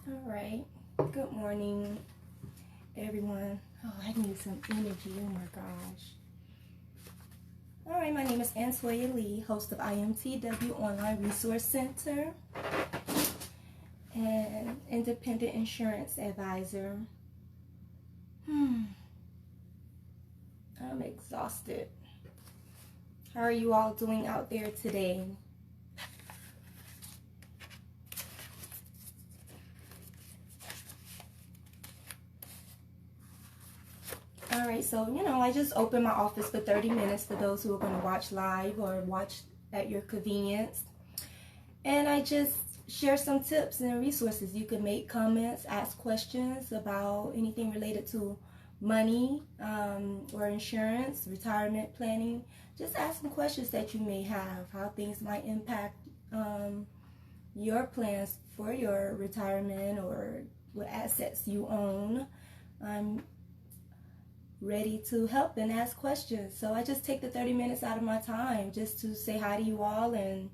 All right. Good morning, everyone. Oh, I need some energy. Oh my gosh. All right. My name is IamTWonline, host of IamTWonline Resource Center and independent insurance advisor. I'm exhausted. How are you all doing out there today? All right, so, I just opened my office for 30 minutes for those who are going to watch live or watch at your convenience. And I just share some tips and resources. You can make comments, ask questions about anything related to money or insurance, retirement planning. Just ask some questions that you may have, how things might impact your plans for your retirement or what assets you own. I'm ready to help and ask questions. So I just take the 30 minutes out of my time just to say hi to you all and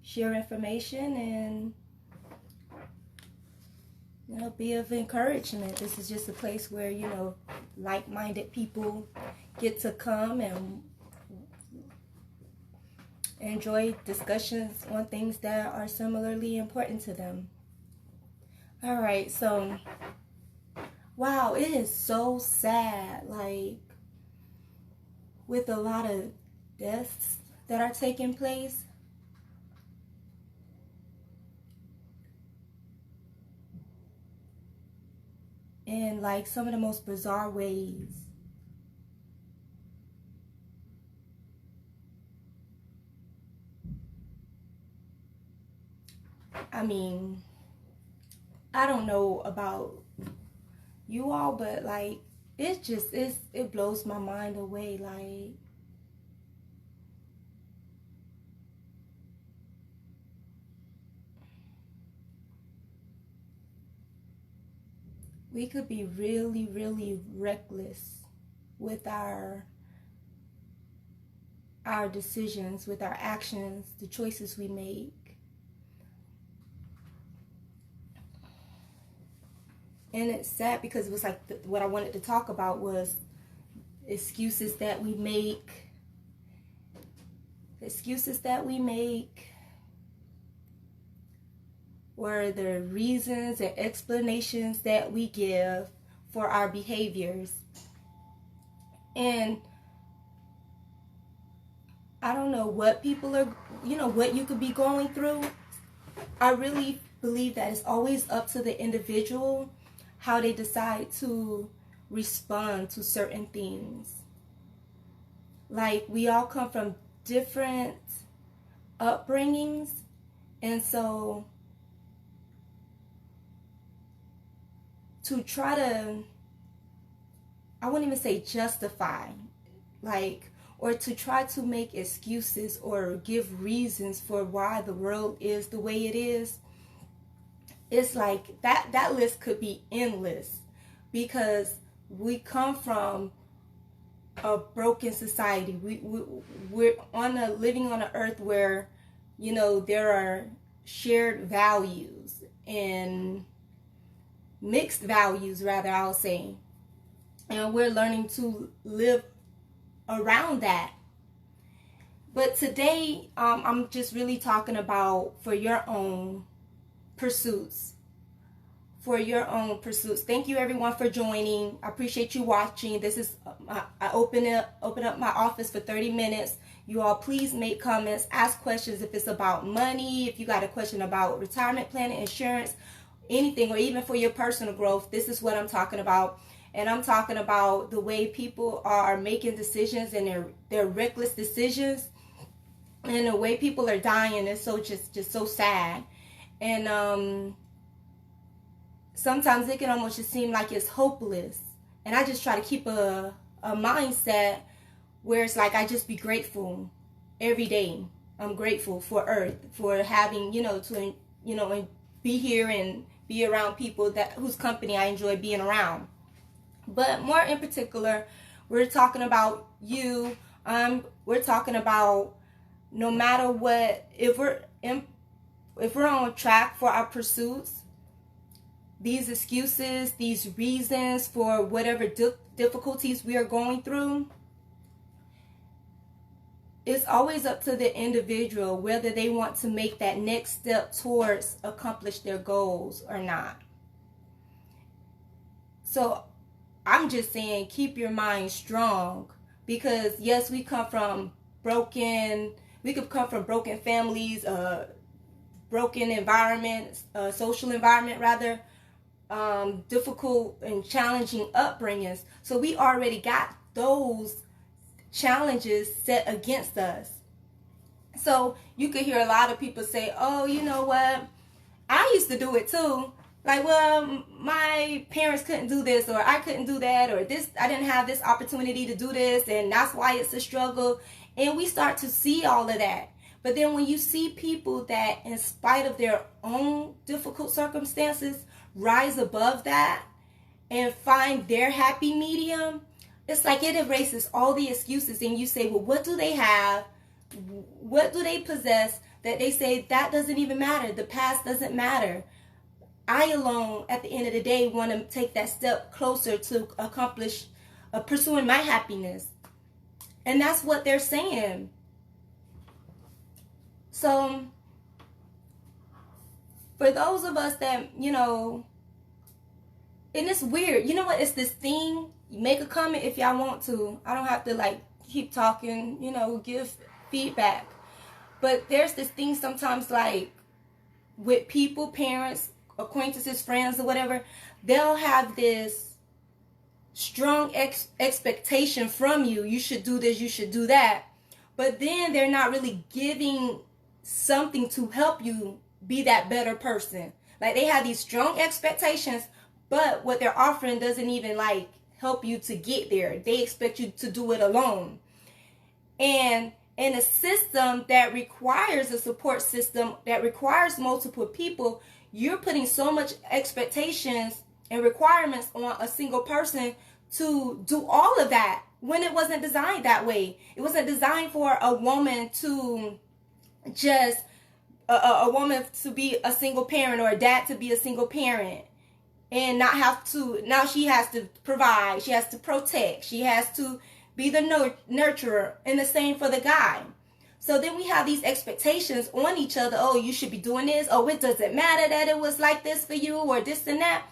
share information and be of encouragement. This is just a place where like-minded people get to come and enjoy discussions on things that are similarly important to them. All right, so wow, it is so sad, like with a lot of deaths that are taking place. In like some of the most bizarre ways. I mean, I don't know about you all, but like it blows my mind away. Like, we could be really, really reckless with our decisions, with our actions, the choices we make. And it's sad because it was like what I wanted to talk about was excuses that we make. Or the reasons and explanations that we give for our behaviors. And I don't know what people are, what you could be going through. I really believe that it's always up to the individual how they decide to respond to certain things. Like, we all come from different upbringings, and so to try to, I wouldn't even say justify, or to try to make excuses or give reasons for why the world is the way it is, it's like that list could be endless, because we come from a broken society. We're living on an earth where there are shared values and mixed values, rather, I'll say, and we're learning to live around that. But today I'm just really talking about for your own pursuits. Thank you everyone for joining. I appreciate you watching. This is I open up my office for 30 minutes. You all please make comments, ask questions if it's about money, if you got a question about retirement planning, insurance, anything, or even for your personal growth. This is what I'm talking about. And I'm talking about the way people are making decisions, and their reckless decisions, and the way people are dying is so just so sad. And sometimes it can almost just seem like it's hopeless. And I just try to keep a mindset where it's like I just be grateful every day. I'm grateful for Earth, for having, to and be here and be around people whose company I enjoy being around. But more in particular, we're talking about you. We're talking about no matter what, if we're on track for our pursuits, these excuses, these reasons for whatever difficulties we are going through, it's always up to the individual whether they want to make that next step towards accomplish their goals or not. So I'm just saying, keep your mind strong, because yes, we come from broken families, broken environments, social environment rather, difficult and challenging upbringings. So we already got those challenges set against us. So you could hear a lot of people say, oh, you know what, I used to do it too. Like, well, my parents couldn't do this, or I couldn't do that, or this, I didn't have this opportunity to do this, and that's why it's a struggle. And we start to see all of that. But then when you see people that, in spite of their own difficult circumstances, rise above that and find their happy medium, it's like it erases all the excuses. And you say, well, what do they have? What do they possess that they say that doesn't even matter? The past doesn't matter. I alone, at the end of the day, want to take that step closer to accomplish pursuing my happiness. And that's what they're saying. So for those of us that, you know, and it's weird, you know what, it's this thing, you make a comment if y'all want to. I don't have to like keep talking, you know, give feedback. But there's this thing sometimes, like with people, parents, acquaintances, friends, or whatever, they'll have this strong expectation from you. You should do this, you should do that. But then they're not really giving something to help you be that better person. Like, they have these strong expectations, but what they're offering doesn't even like help you to get there. They expect you to do it alone. And in a system that requires a support system, that requires multiple people, you're putting so much expectations and requirements on a single person to do all of that when it wasn't designed that way. It wasn't designed for a woman to just, a woman to be a single parent, or a dad to be a single parent and not have to, now she has to provide, she has to protect, she has to be the nurturer, and the same for the guy. So then we have these expectations on each other. Oh, you should be doing this. Oh, it doesn't matter that it was like this for you, or this and that.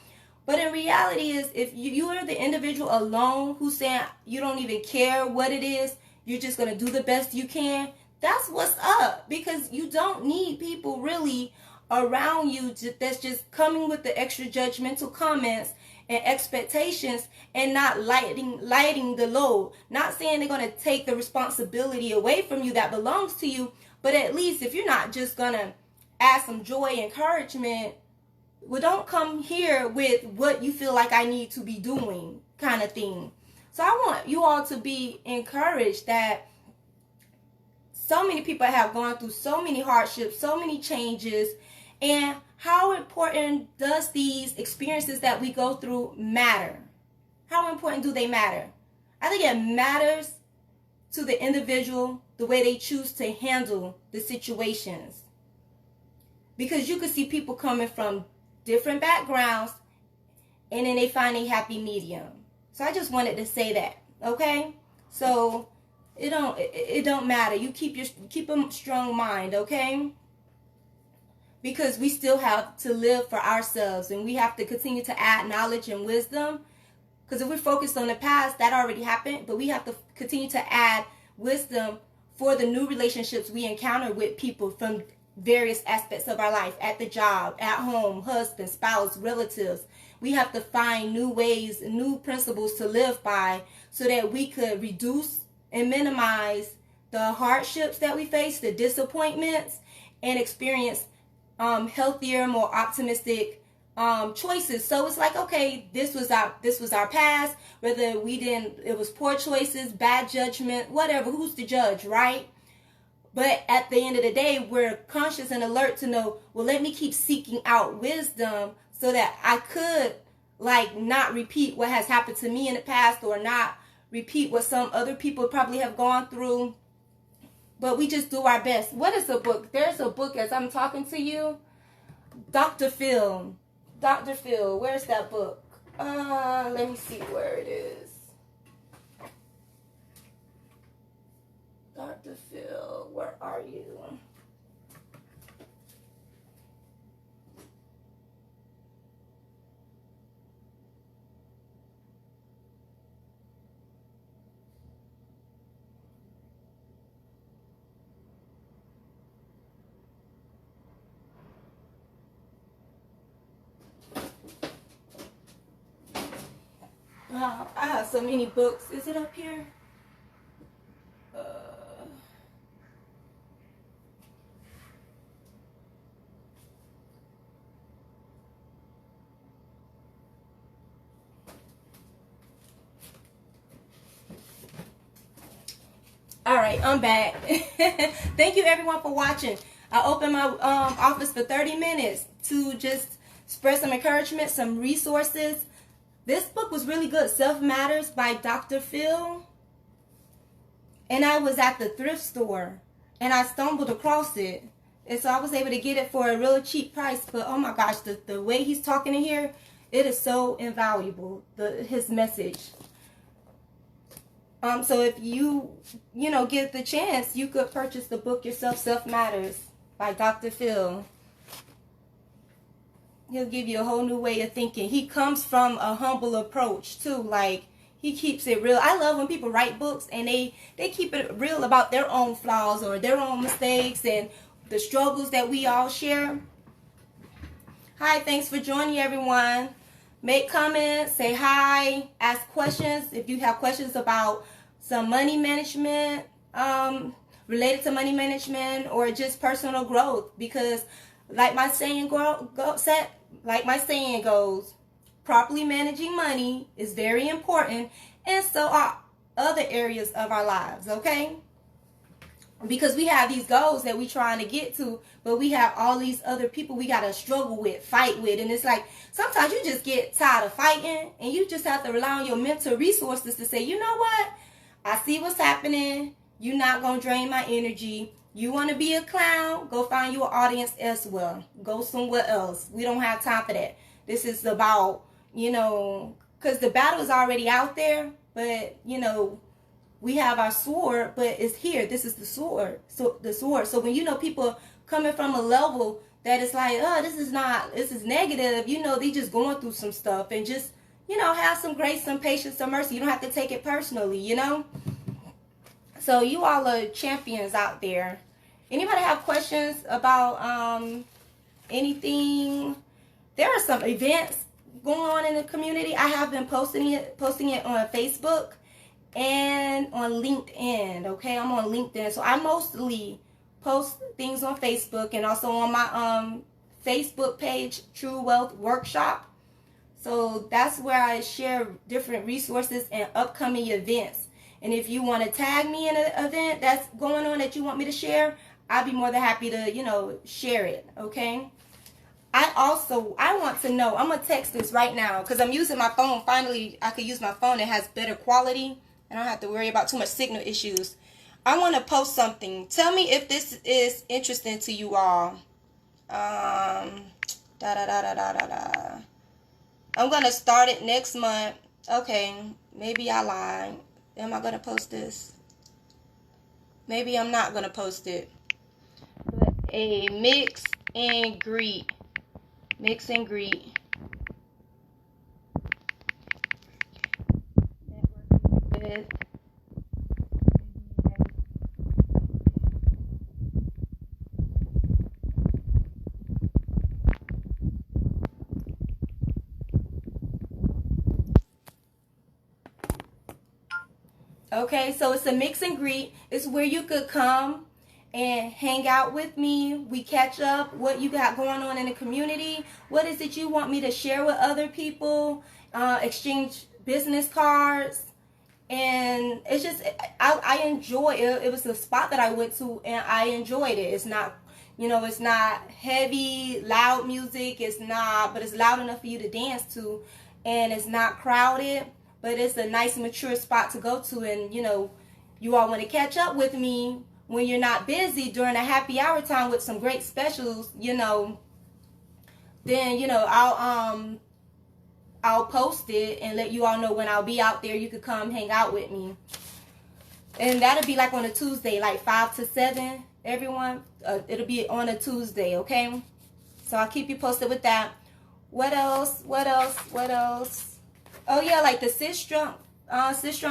But in reality is, if you are the individual alone who's saying you don't even care what it is, you're just going to do the best you can, that's what's up. Because you don't need people really around you that's just coming with the extra judgmental comments and expectations and not lighting the load. Not saying they're going to take the responsibility away from you that belongs to you, but at least if you're not just going to add some joy, encouragement, well, don't come here with what you feel like I need to be doing kind of thing. So I want you all to be encouraged that so many people have gone through so many hardships, so many changes, and how important does these experiences that we go through matter? How important do they matter? I think it matters to the individual, the way they choose to handle the situations. Because you could see people coming from different backgrounds, and then they find a happy medium. So I just wanted to say that, okay? So it don't matter. You keep a strong mind, okay? Because we still have to live for ourselves, and we have to continue to add knowledge and wisdom. Because if we're focused on the past, that already happened, but we have to continue to add wisdom for the new relationships we encounter with people from various aspects of our life, at the job, at home, husband, spouse, relatives. We have to find new ways, new principles to live by, so that we could reduce and minimize the hardships that we face, the disappointments, and experience healthier, more optimistic choices. So it's like, okay, this was our past, whether it was poor choices, bad judgment, whatever, who's the judge, right? But at the end of the day, we're conscious and alert to know, well, let me keep seeking out wisdom so that I could not repeat what has happened to me in the past, or not repeat what some other people probably have gone through. But we just do our best. What is the book? There's a book as I'm talking to you. Dr. Phil. Dr. Phil, where's that book? Let me see where it is. Dr. Phil, where are you? Wow, I have so many books. Is it up here? All right, I'm back. Thank you everyone for watching. I opened my office for 30 minutes to just spread some encouragement, some resources. This book was really good, Self Matters by Dr. Phil. And I was at the thrift store and I stumbled across it. And so I was able to get it for a really cheap price. But oh my gosh, the way he's talking in here, it is so invaluable, his message. So if you get the chance, you could purchase the book yourself, Self Matters by Dr. Phil. He'll give you a whole new way of thinking. He comes from a humble approach too. Like, he keeps it real. I love when people write books and they keep it real about their own flaws or their own mistakes and the struggles that we all share. Hi, thanks for joining everyone. Make comments, say hi, ask questions. If you have questions about some money management, related to money management or just personal growth, because like my saying goes, properly managing money is very important, and so are other areas of our lives, okay? Because we have these goals that we're trying to get to, but we have all these other people we got to struggle with, fight with. And it's like, sometimes you just get tired of fighting and you just have to rely on your mental resources to say, you know what? I see what's happening. You're not going to drain my energy. You want to be a clown? Go find you an audience elsewhere. Go somewhere else. We don't have time for that. This is about, because the battle is already out there, but, we have our sword, but it's here. This is the sword. So the sword. So when people coming from a level that is like, oh, this is negative, they just going through some stuff, and just, have some grace, some patience, some mercy. You don't have to take it personally, So you all are champions out there. Anybody have questions about anything? There are some events going on in the community. I have been posting it on Facebook and on LinkedIn. Okay, I'm on LinkedIn, so I mostly post things on Facebook and also on my Facebook page, True Wealth Workshop. So that's where I share different resources and upcoming events. And if you want to tag me in an event that's going on that you want me to share, I'd be more than happy to share it. Okay, I want to know, I'm gonna text this right now because I'm using my phone. Finally, I could use my phone that has better quality. I don't have to worry about too much signal issues. I want to post something. Tell me if this is interesting to you all. I'm going to start it next month. Okay, maybe I lied. Am I going to post this? Maybe I'm not going to post it. But a mix and greet. Mix and greet. With okay, so it's a mix and greet. It's where you could come and hang out with me. We catch up, what you got going on in the community. What is it you want me to share with other people? Exchange business cards. And it's just, I enjoy it. It was a spot that I went to and I enjoyed it. It's not, it's not heavy, loud music. It's not, but it's loud enough for you to dance to. And it's not crowded, but it's a nice, mature spot to go to. And, you all want to catch up with me when you're not busy during a happy hour time with some great specials, then, I'll post it and let you all know when I'll be out there. You could come hang out with me. And that'll be like on a Tuesday, like 5 to 7, everyone. It'll be on a Tuesday, okay? So I'll keep you posted with that. What else? Oh, yeah, like the Sis Drunk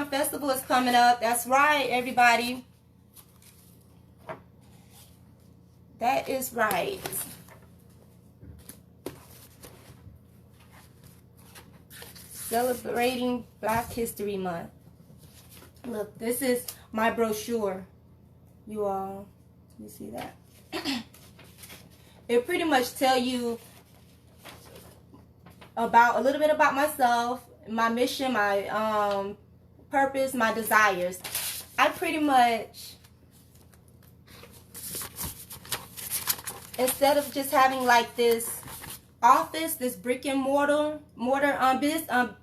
Festival is coming up. That's right, everybody. That is right. Celebrating Black History Month. Look, this is my brochure. You all, you see that? It pretty much tell you about a little bit about myself, my mission, my purpose, my desires. I pretty much, instead of just having like this office, this brick and mortar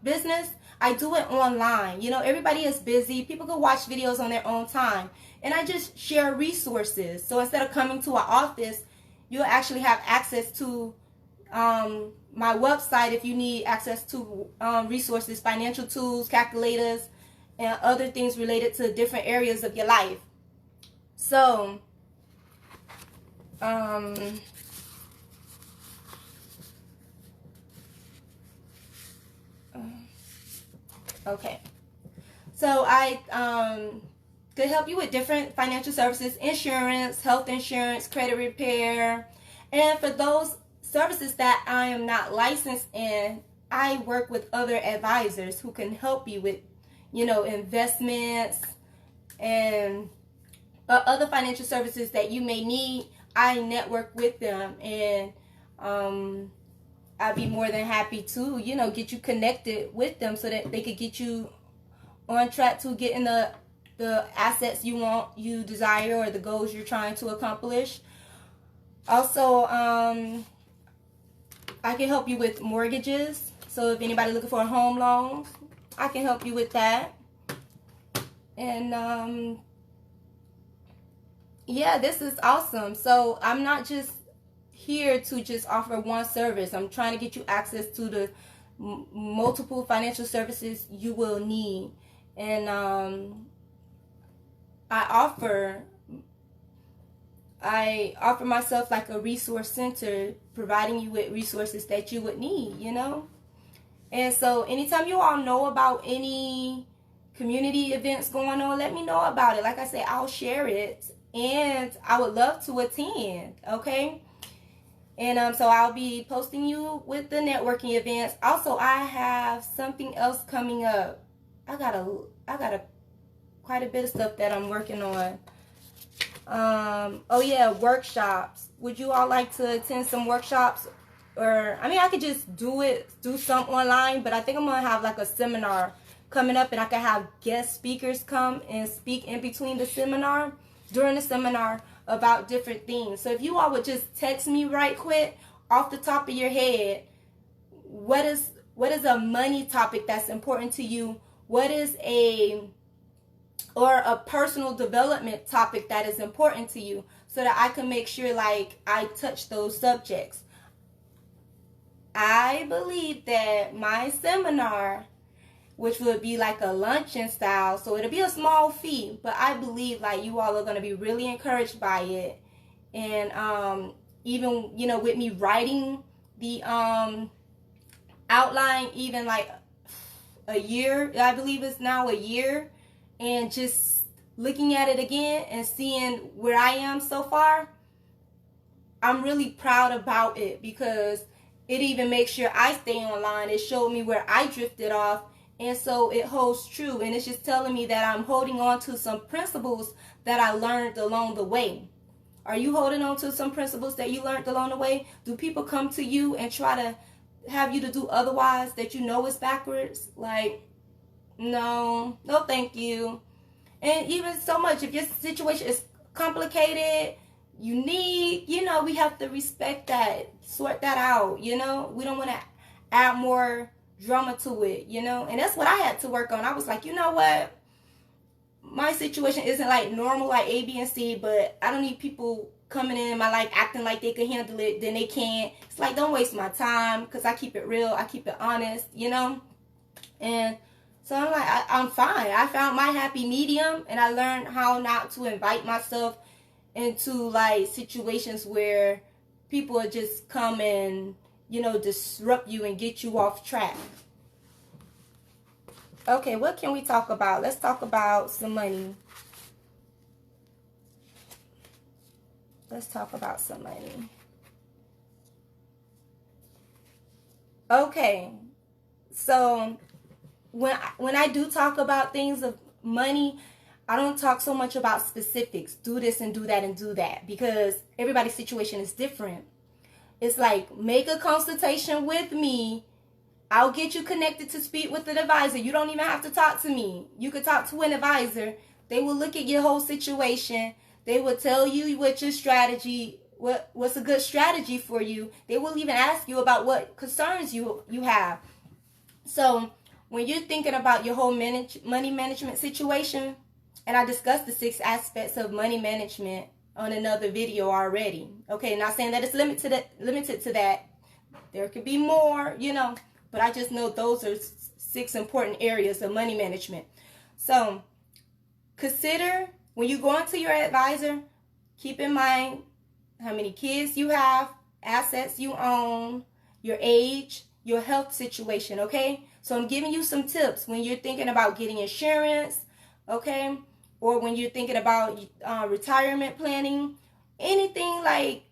business, I do it online. You know, everybody is busy. People can watch videos on their own time. And I just share resources. So instead of coming to an office, you'll actually have access to my website if you need access to resources, financial tools, calculators, and other things related to different areas of your life. So, okay. So I could help you with different financial services, insurance, health insurance, credit repair. And for those services that I am not licensed in, I work with other advisors who can help you with, investments and other financial services that you may need. I network with them, and I'd be more than happy to, get you connected with them so that they could get you on track to getting the assets you want, you desire, or the goals you're trying to accomplish. Also, I can help you with mortgages. So if anybody looking for a home loan, I can help you with that. And yeah, this is awesome. So I'm not just here to just offer one service. I'm trying to get you access to the multiple financial services you will need. And I offer myself like a resource center, providing you with resources that you would need, And so anytime you all know about any community events going on, let me know about it. Like I said, I'll share it, and I would love to attend, okay? And so I'll be posting you with the networking events. Also, I have something else coming up. I got quite a bit of stuff that I'm working on. Oh yeah, workshops. Would you all like to attend some workshops? Or I could just do some online, but I think I'm gonna have like a seminar coming up, and I can have guest speakers come and speak in between the seminar, during the seminar, about different things. So if you all would just text me right quick off the top of your head, what is a money topic that's important to you? What is a personal development topic that is important to you, so that I can make sure like I touch those subjects. I believe that my seminar, which would be like a luncheon style, so it'll be a small fee, but I believe like you all are going to be really encouraged by it. And even with me writing the outline, even like a year, I believe it's now a year, and just looking at it again and seeing where I am so far, I'm really proud about it, because it even makes sure I stay online. It showed me where I drifted off, and so it holds true, and it's just telling me that I'm holding on to some principles that I learned along the way. Are you holding on to some principles that you learned along the way? Do people come to you and try to have you to do otherwise that you know is backwards? Like, no thank you. And even so much, if your situation is complicated, unique, we have to respect that, sort that out. We don't want to add more drama to it, and that's what I had to work on. I was like, you know what, my situation isn't like normal, like A, B, and C, but I don't need people coming in my life acting like they can handle it, then they can't. It's like, don't waste my time, because I keep it real, I keep it honest, you know. And so I'm like, I'm fine. I found my happy medium, and I learned how not to invite myself into like situations where people will just come and, you know, disrupt you and get you off track. Okay, what can we talk about? Let's talk about some money. Let's talk about some money. Okay, so when I do talk about things of money, I don't talk so much about specifics. Do this and do that and do that, because everybody's situation is different. It's like, make a consultation with me. I'll get you connected to speak with an advisor. You don't even have to talk to me. You could talk to an advisor. They will look at your whole situation. They will tell you what your strategy, what's a good strategy for you. They will even ask you about what concerns you have. So when you're thinking about your whole money management situation, and I discussed the 6 aspects of money management on another video already. Okay, not saying that it's limited to that. There could be more, you know, but I just know those are 6 important areas of money management. So consider, when you go into your advisor, keep in mind how many kids you have, assets you own, your age, your health situation, okay? So I'm giving you some tips when you're thinking about getting insurance, okay? Or when you're thinking about retirement planning, anything like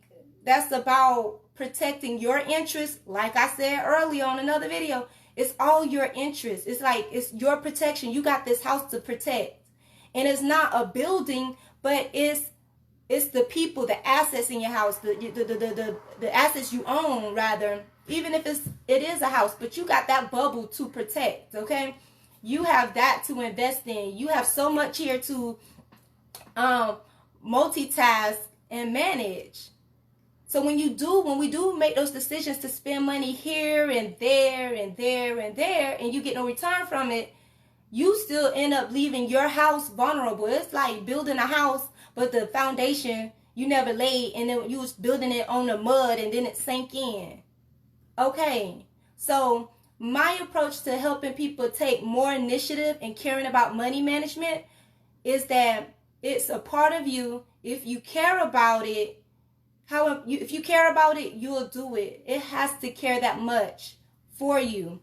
that's about protecting your interests. Like I said earlier on another video, it's all your interests. It's like, it's your protection. You got this house to protect. And it's not a building, but it's the people, the assets in your house, the assets you own, rather. Even if it is a house, but you got that bubble to protect, okay? You have that to invest in. You have so much here to multitask and manage. So when we do make those decisions to spend money here and there and there and there, and you get no return from it, you still end up leaving your house vulnerable. It's like building a house, but the foundation you never laid, and then you was building it on the mud, and then it sank in. Okay, so my approach to helping people take more initiative and caring about money management is that it's a part of you. If you care about it, if you care about it, you'll do it. It has to care that much for you.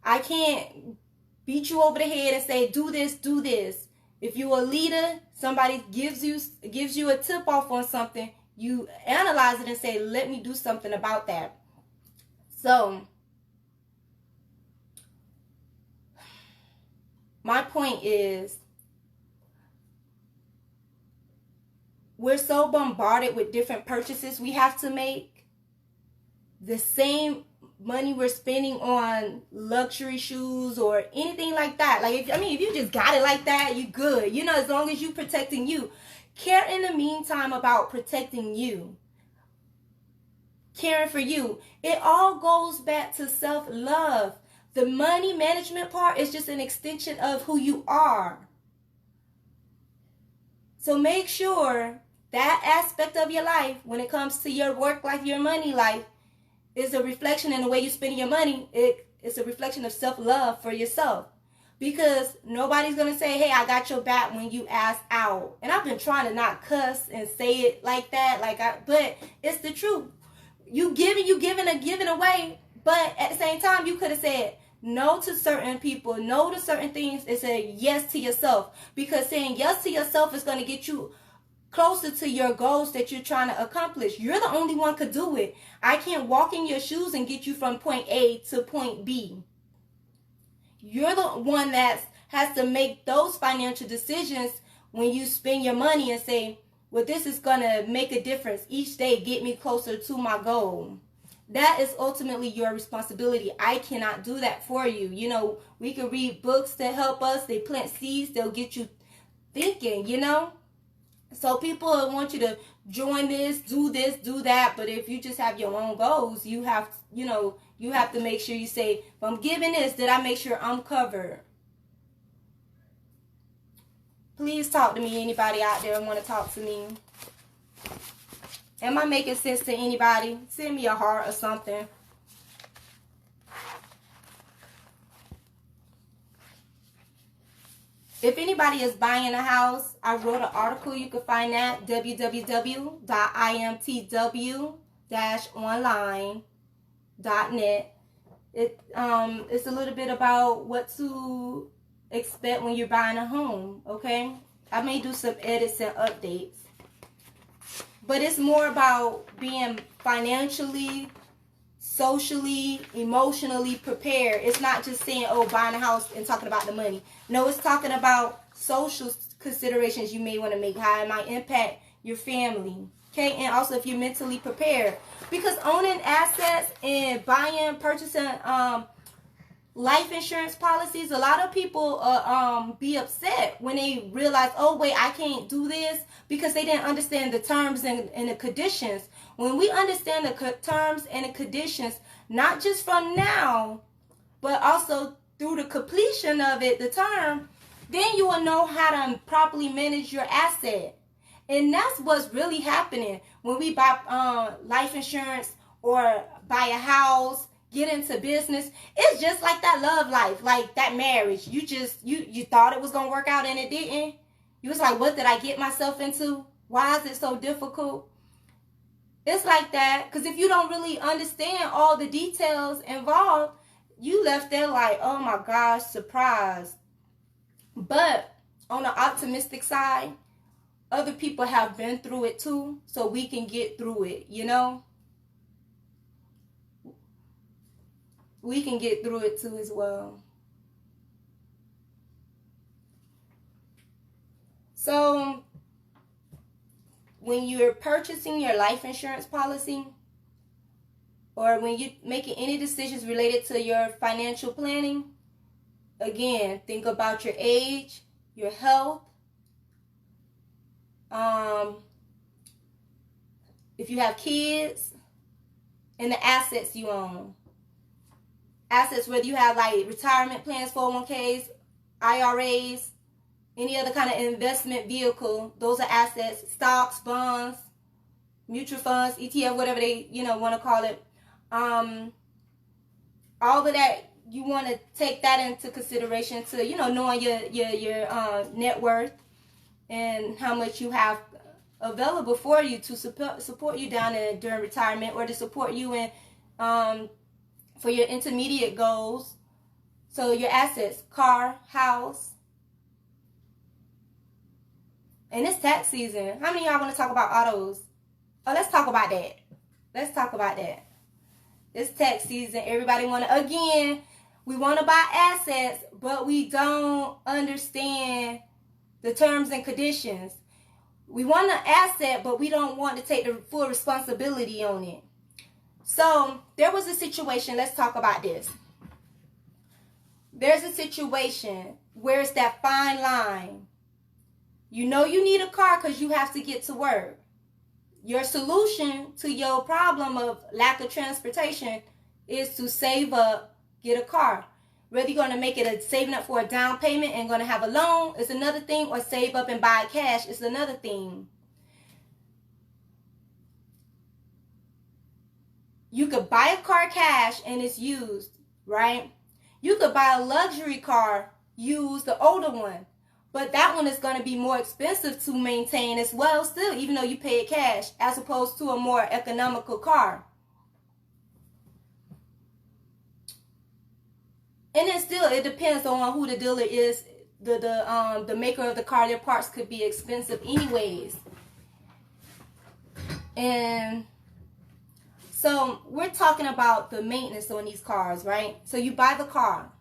I can't beat you over the head and say, do this, do this. If you're a leader, somebody gives you a tip off on something, you analyze it and say, let me do something about that. So my point is, we're so bombarded with different purchases we have to make. The same money we're spending on luxury shoes or anything like that. Like, if you just got it like that, you good. You know, as long as you protecting you. Care in the meantime about protecting you. Caring for you. It all goes back to self-love. The money management part is just an extension of who you are. So make sure that aspect of your life, when it comes to your work life, your money life, is a reflection in the way you spend your money. It's a reflection of self-love for yourself. Because nobody's going to say, hey, I got your back when you ask out. And I've been trying to not cuss and say it like that. But it's the truth. You giving away. But at the same time, you could have said no to certain people, no to certain things, and said yes to yourself. Because saying yes to yourself is going to get you closer to your goals that you're trying to accomplish. You're the only one could do it. I can't walk in your shoes and get you from point A to point B. You're the one that has to make those financial decisions when you spend your money and say, well, this is going to make a difference each day, get me closer to my goal. That is ultimately your responsibility. I cannot do that for you. You know, we can read books that help us. They plant seeds. They'll get you thinking, you know. So people want you to join this, do that. But if you just have your own goals, you have to make sure you say, if I'm giving this, did I make sure I'm covered? Please talk to me. Anybody out there want to talk to me? Am I making sense to anybody? Send me a heart or something. If anybody is buying a house, I wrote an article. You can find that www.IamTWonline.net. It's a little bit about what to expect when you're buying a home, okay? I may do some edits and updates. But it's more about being financially, socially, emotionally prepared. It's not just saying, oh, buying a house and talking about the money. No, it's talking about social considerations you may want to make, how it might impact your family. Okay, and also if you're mentally prepared. Because owning assets and buying, purchasing life insurance policies, a lot of people be upset when they realize, oh wait, I can't do this, because they didn't understand the terms and the conditions. When we understand the terms and the conditions, not just from now, but also through the completion of it, the term, then you will know how to properly manage your asset. And that's what's really happening when we buy life insurance or buy a house, get into business. It's just like that love life, like that marriage. You thought it was going to work out and it didn't. You was like, what did I get myself into? Why is it so difficult? It's like that, because if you don't really understand all the details involved, you left there like, oh my gosh, surprised. But on the optimistic side, other people have been through it too, so we can get through it, you know? We can get through it too as well. So when you're purchasing your life insurance policy, or when you're making any decisions related to your financial planning, again, think about your age, your health, if you have kids, and the assets you own. Assets, whether you have like retirement plans, 401ks, IRAs, any other kind of investment vehicle, those are assets. Stocks, bonds, mutual funds, ETF, whatever they want to call it. All of that, you want to take that into consideration to knowing your net worth and how much you have available for you to support you during retirement, or to support you in for your intermediate goals. So your assets, car, house. And it's tax season. How many of y'all want to talk about autos? Oh, let's talk about that. Let's talk about that. It's tax season. Everybody we want to buy assets, but we don't understand the terms and conditions. We want an asset, but we don't want to take the full responsibility on it. So there was a situation. Let's talk about this. There's a situation where it's that fine line. You know you need a car because you have to get to work. Your solution to your problem of lack of transportation is to save up, get a car. Whether you're going to make it saving up for a down payment and going to have a loan is another thing, or save up and buy cash is another thing. You could buy a car cash and it's used, right? You could buy a luxury car, used, the older one. But that one is going to be more expensive to maintain as well still, even though you pay it cash, as opposed to a more economical car. And then still, it depends on who the dealer is. The maker of the car, their parts could be expensive anyways. And so we're talking about the maintenance on these cars, right? So you buy the car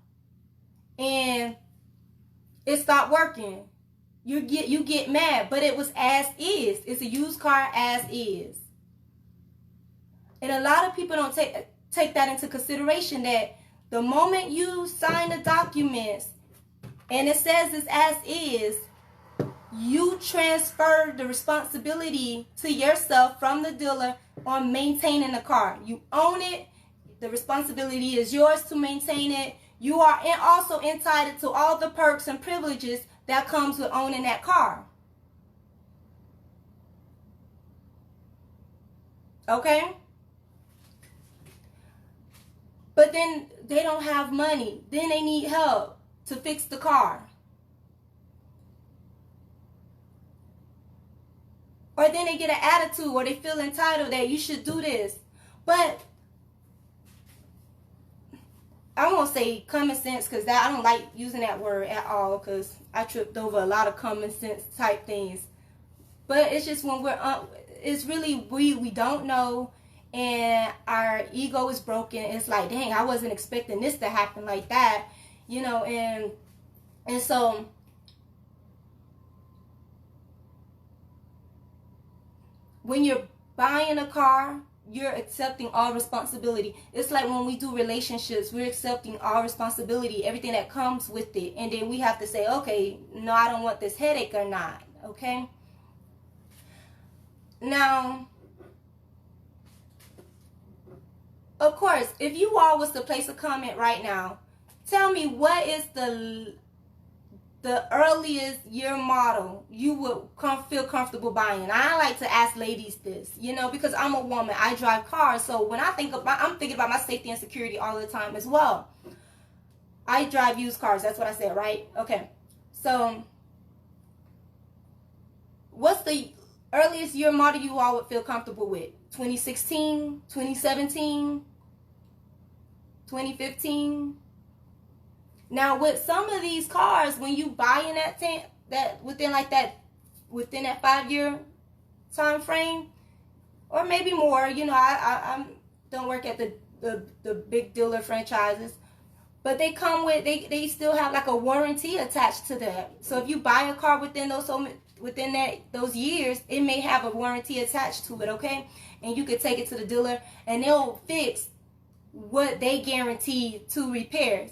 and it stopped working. You get mad, but it was as is. It's a used car as is. And a lot of people don't take that into consideration, that the moment you sign the documents and it says it's as is, you transfer the responsibility to yourself from the dealer on maintaining the car. You own it. The responsibility is yours to maintain it. You are also entitled to all the perks and privileges that comes with owning that car. Okay? But then they don't have money. Then they need help to fix the car. Or then they get an attitude or they feel entitled that you should do this. But I won't say common sense, because I don't like using that word at all, because I tripped over a lot of common sense type things. But it's just when it's really we don't know, and our ego is broken. It's like, dang, I wasn't expecting this to happen like that, and so when you're buying a car, you're accepting all responsibility. It's like when we do relationships, we're accepting all responsibility, everything that comes with it. And then we have to say, okay, no, I don't want this headache or not. Okay? Now, of course, if you all was to place a comment right now, tell me what is the earliest year model you would feel comfortable buying. I like to ask ladies this, because I'm a woman. I drive cars, so when I'm thinking about my safety and security all the time as well. I drive used cars. That's what I said, right? Okay. So, what's the earliest year model you all would feel comfortable with? 2016, 2017, 2015? Now, with some of these cars, when you buy in that within that 5-year time frame, or maybe more, I don't work at the big dealer franchises, but they come with they still have like a warranty attached to that. So if you buy a car within those years, it may have a warranty attached to it, okay? And you could take it to the dealer, and they'll fix what they guarantee to repair.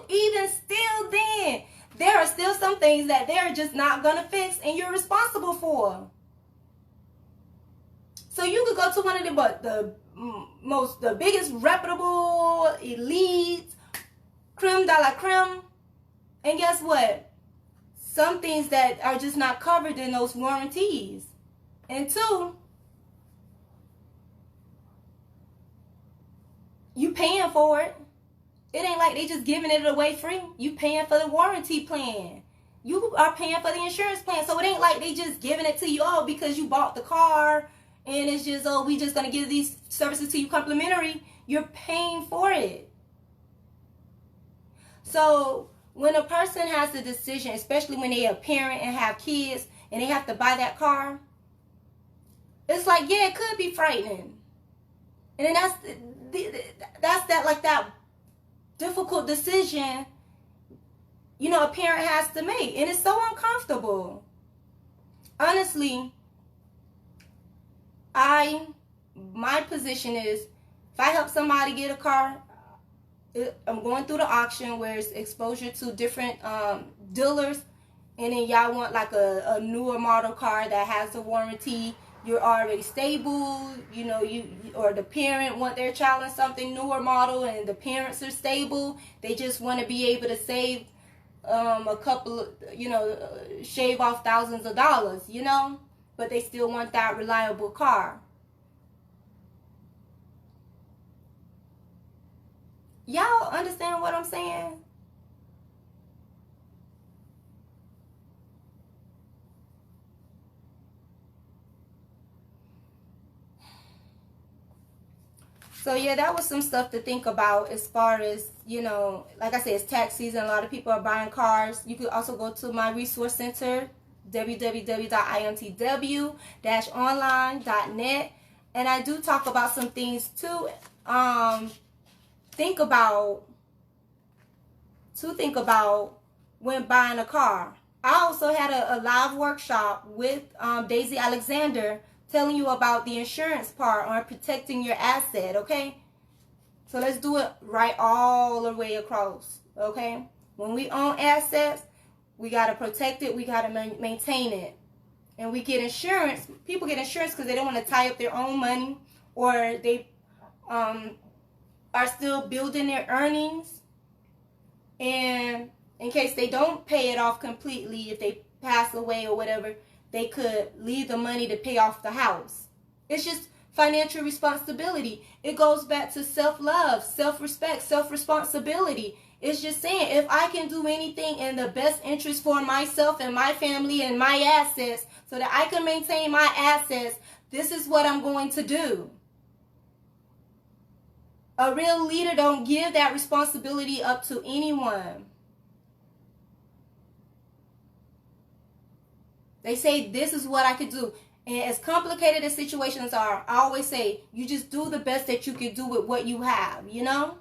Even still then, there are still some things that they're just not gonna fix, and you're responsible for. So you could go to one of the biggest reputable, elite, creme de la creme, and guess what? Some things that are just not covered in those warranties. And two, you paying for it. It ain't like they just giving it away free. You paying for the warranty plan. You are paying for the insurance plan. So it ain't like they just giving it to you all because you bought the car and it's just, we just going to give these services to you complimentary. You're paying for it. So when a person has the decision, especially when they're a parent and have kids and they have to buy that car, it's like, yeah, it could be frightening. And then that's that difficult decision, a parent has to make. And it's so uncomfortable. Honestly, my position is, if I help somebody get a car, I'm going through the auction where it's exposure to different dealers, and then y'all want like a newer model car that has a warranty. You're already stable, or the parent want their child in something newer model, and the parents are stable. They just want to be able to save a couple, shave off thousands of dollars, but they still want that reliable car. Y'all understand what I'm saying? So yeah, that was some stuff to think about as far as, like I said, it's tax season. A lot of people are buying cars. You could also go to my resource center, www.IamTWonline.net. And I do talk about some things to think about when buying a car. I also had a live workshop with Daisy Alexander, telling you about the insurance part on protecting your asset, okay? So let's do it right all the way across, okay? When we own assets, we got to protect it. We got to maintain it. And we get insurance. People get insurance because they don't want to tie up their own money, or they are still building their earnings. And in case they don't pay it off completely, if they pass away or whatever, they could leave the money to pay off the house. It's just financial responsibility. It goes back to self-love, self-respect, self-responsibility. It's just saying, if I can do anything in the best interest for myself and my family and my assets so that I can maintain my assets, this is what I'm going to do. A real leader don't give that responsibility up to anyone. They say, this is what I could do. And as complicated as situations are, I always say, you just do the best that you can do with what you have, you know?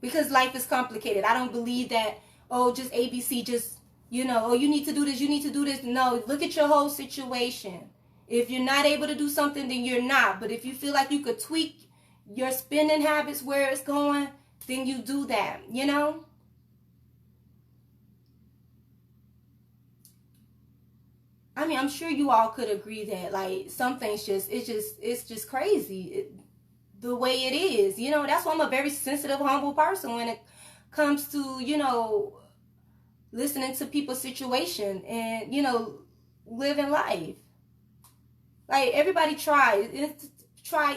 Because life is complicated. I don't believe that, oh, just ABC, just, you know, oh, you need to do this, you need to do this. No, look at your whole situation. If you're not able to do something, then you're not. But if you feel like you could tweak your spending habits where it's going, then you do that, you know? I mean, I'm sure you all could agree that, like, some things it's just crazy the way it is. You know, that's why I'm a very sensitive, humble person when it comes to, you know, listening to people's situation and, you know, living life. Like, everybody tried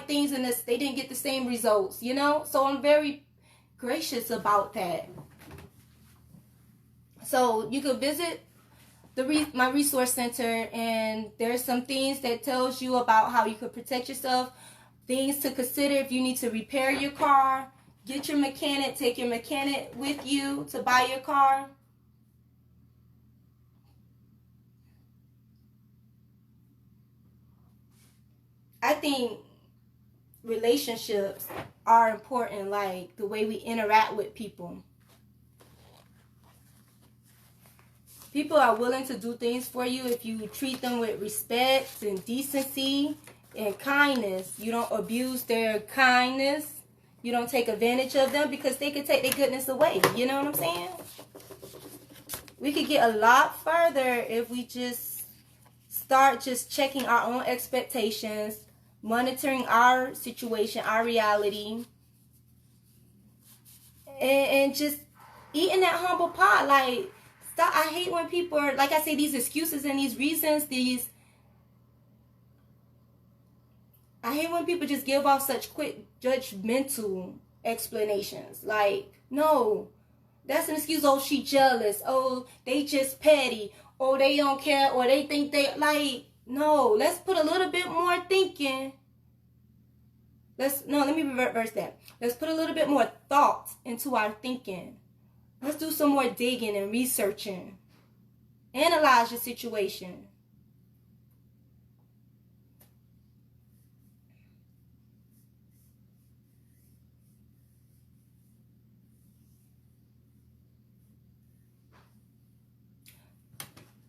things and they didn't get the same results, you know? So I'm very gracious about that. So you could visit my resource center, and there's some things that tells you about how you could protect yourself, things to consider if you need to repair your car, get your mechanic, take your mechanic with you to buy your car. I think relationships are important, like the way we interact with people. People are willing to do things for you if you treat them with respect and decency and kindness. You don't abuse their kindness. You don't take advantage of them, because they could take their goodness away. You know what I'm saying? We could get a lot further if we just start just checking our own expectations, monitoring our situation, our reality, and just eating that humble pie. Like, stop. I hate when people are, like I say, these excuses and these reasons, I hate when people just give off such quick judgmental explanations. Like, no, that's an excuse. Oh, she jealous. Oh, they just petty. Oh, they don't care. Or they think they, like, no, let's put a little bit more thinking. Let me reverse that. Let's put a little bit more thought into our thinking. Let's do some more digging and researching. Analyze your situation.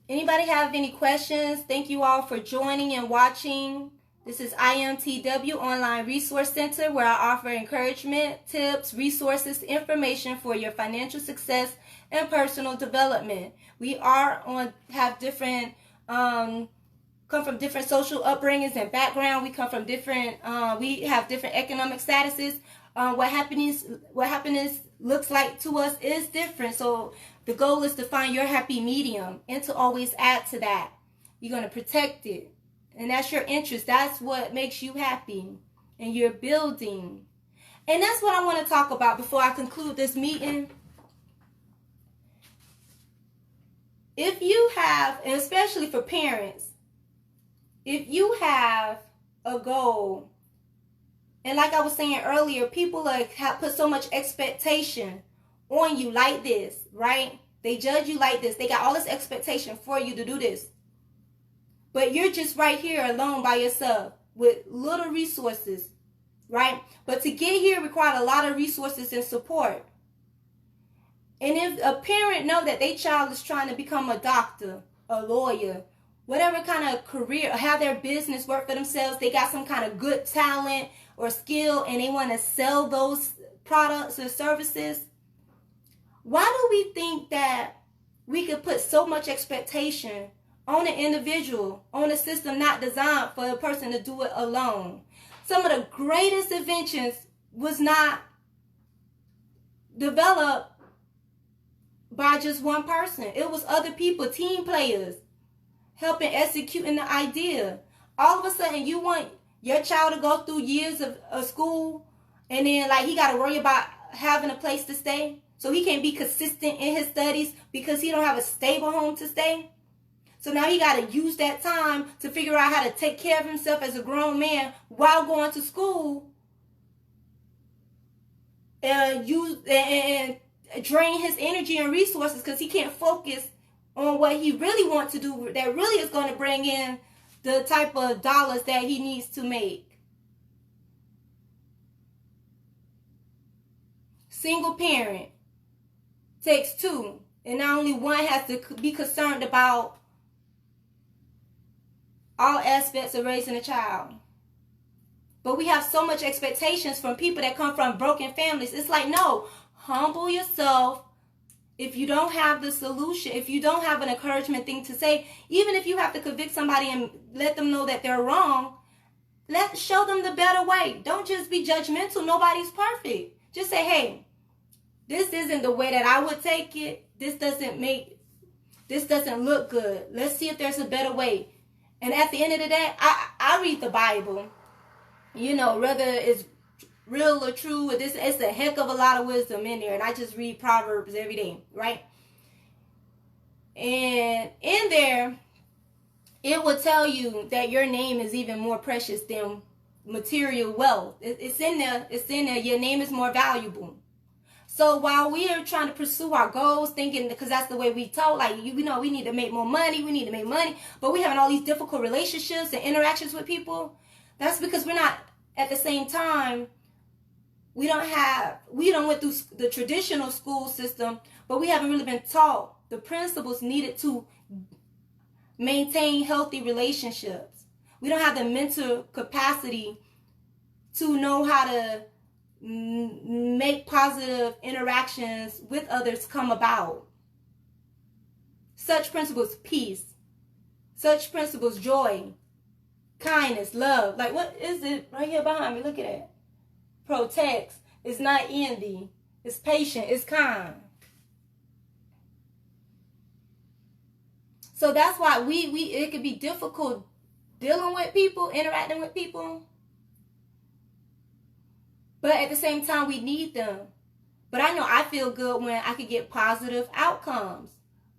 Anybody have any questions? Thank you all for joining and watching. This is IamTW Online Resource Center, where I offer encouragement, tips, resources, information for your financial success and personal development. We have different, come from different social upbringings and background. We come from different, we have different economic statuses. What happiness looks like to us is different. So the goal is to find your happy medium and to always add to that. You're going to protect it. And that's your interest. That's what makes you happy. And you're building. And that's what I want to talk about before I conclude this meeting. If you have, and especially for parents, if you have a goal, and like I was saying earlier, people have put so much expectation on you like this, right? They judge you like this. They got all this expectation for you to do this. But you're just right here alone by yourself with little resources, right? But to get here required a lot of resources and support. And if a parent know that their child is trying to become a doctor, a lawyer, whatever kind of career, or have their business work for themselves, they got some kind of good talent or skill and they want to sell those products or services, why do we think that we could put so much expectation on an individual, on a system not designed for a person to do it alone? Some of the greatest inventions was not developed by just one person. It was other people, team players, helping executing the idea. All of a sudden, you want your child to go through years of school, and then like he got to worry about having a place to stay, so he can't be consistent in his studies because he don't have a stable home to stay. So now he got to use that time to figure out how to take care of himself as a grown man while going to school, and drain his energy and resources because he can't focus on what he really wants to do that really is going to bring in the type of dollars that he needs to make. Single parent takes two, and not only one has to be concerned about all aspects of raising a child. But we have so much expectations from people that come from broken families. It's like, no, humble yourself. If you don't have the solution, if you don't have an encouragement thing to say, even if you have to convict somebody and let them know that they're wrong, show them the better way. Don't just be judgmental. Nobody's perfect. Just say, hey, this isn't the way that I would take it. This doesn't look good. Let's see if there's a better way. And at the end of the day, I read the Bible. You know, whether it's real or true, it's a heck of a lot of wisdom in there. And I just read Proverbs every day, right? And in there, it will tell you that your name is even more precious than material wealth. It's in there. It's in there. Your name is more valuable. So while we are trying to pursue our goals, thinking, because that's the way we told, like, we know we need to make more money, but we having all these difficult relationships and interactions with people, that's because we're not, at the same time, we don't went through the traditional school system, but we haven't really been taught the principles needed to maintain healthy relationships. We don't have the mental capacity to know how to make positive interactions with others come about. Such principles, peace. Such principles, joy, kindness, love. Like, what is it right here behind me? Look at that. Protects. It's not envy. It's patient. It's kind. So that's why it could be difficult dealing with people, interacting with people. But at the same time, we need them. But I know I feel good when I could get positive outcomes.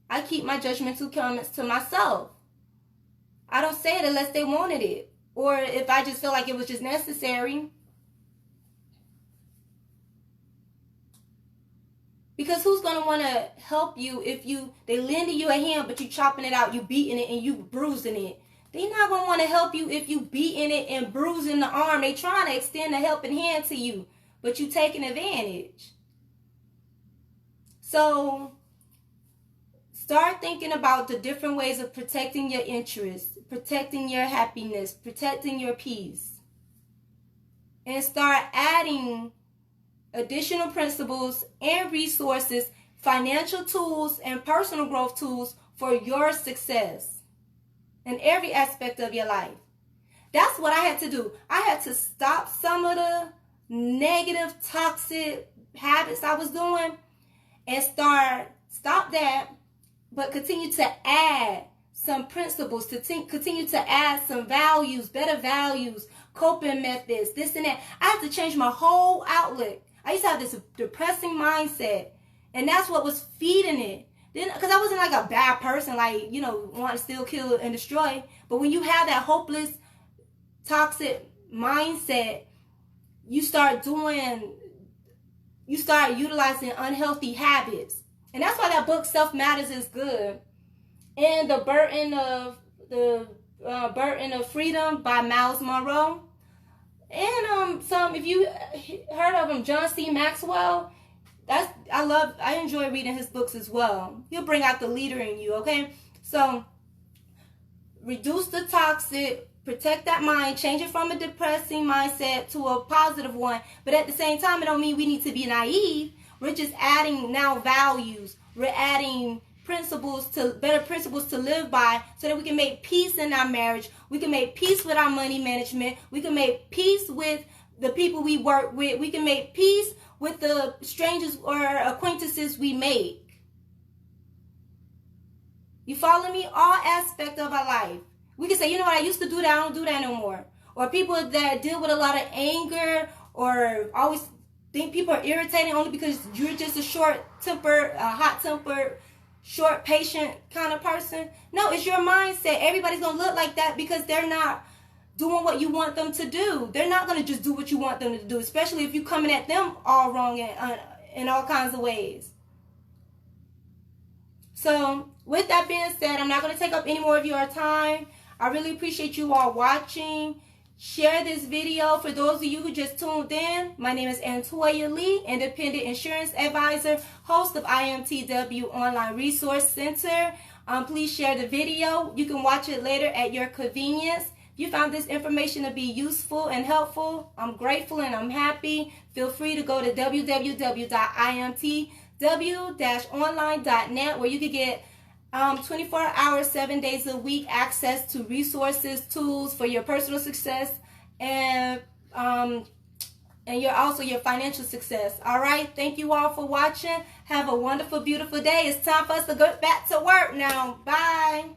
I keep my judgmental comments to myself. I don't say it unless they wanted it. Or if I just feel like it was just necessary. Because who's going to want to help you if they lending you a hand, but you chopping it out, you beating it, and you bruising it? They're not going to want to help you if you beating it and bruising the arm. They trying to extend a helping hand to you, but you taking advantage. So start thinking about the different ways of protecting your interests, protecting your happiness, protecting your peace. And start adding additional principles and resources, financial tools, and personal growth tools for your success in every aspect of your life. That's what I had to do. I had to stop some of the negative, toxic habits I was doing and stop that, but continue to add some principles, to continue to add some values, better values, coping methods, this and that. I had to change my whole outlook. I used to have this depressing mindset, and that's what was feeding it. Then, because I wasn't like a bad person, like, want to steal, kill, and destroy. But when you have that hopeless, toxic mindset, you start utilizing unhealthy habits. And that's why that book, Self Matters, is good. And The Burden of Freedom by Miles Monroe. And if you heard of him, John C. Maxwell, I enjoy reading his books as well. He'll bring out the leader in you, okay? So reduce the toxic, protect that mind, change it from a depressing mindset to a positive one. But at the same time, it don't mean we need to be naive. We're just adding now values. We're adding better principles to live by, so that we can make peace in our marriage. We can make peace with our money management. We can make peace with the people we work with. We can make peace with the strangers or acquaintances we make. You follow me? All aspects of our life. We can say, you know what, I used to do that, I don't do that no more. Or people that deal with a lot of anger or always think people are irritating only because you're just a short-tempered, hot-tempered, short, patient kind of person. No, it's your mindset. Everybody's going to look like that because they're not doing what you want them to do. They're not going to just do what you want them to do, especially if you're coming at them all wrong and in all kinds of ways. So with that being said, I'm not going to take up any more of your time. I really appreciate you all watching. Share this video. For those of you who just tuned in, my name is IamTWonline, Independent Insurance Advisor, host of IamTW Online Resource Center. Please share the video. You can watch it later at your convenience. If you found this information to be useful and helpful, I'm grateful and I'm happy. Feel free to go to www.IamTW-online.net where you can get 24 hours, 7 days a week access to resources, tools for your personal success and your financial success. All right. Thank you all for watching. Have a wonderful, beautiful day. It's time for us to go back to work now. Bye.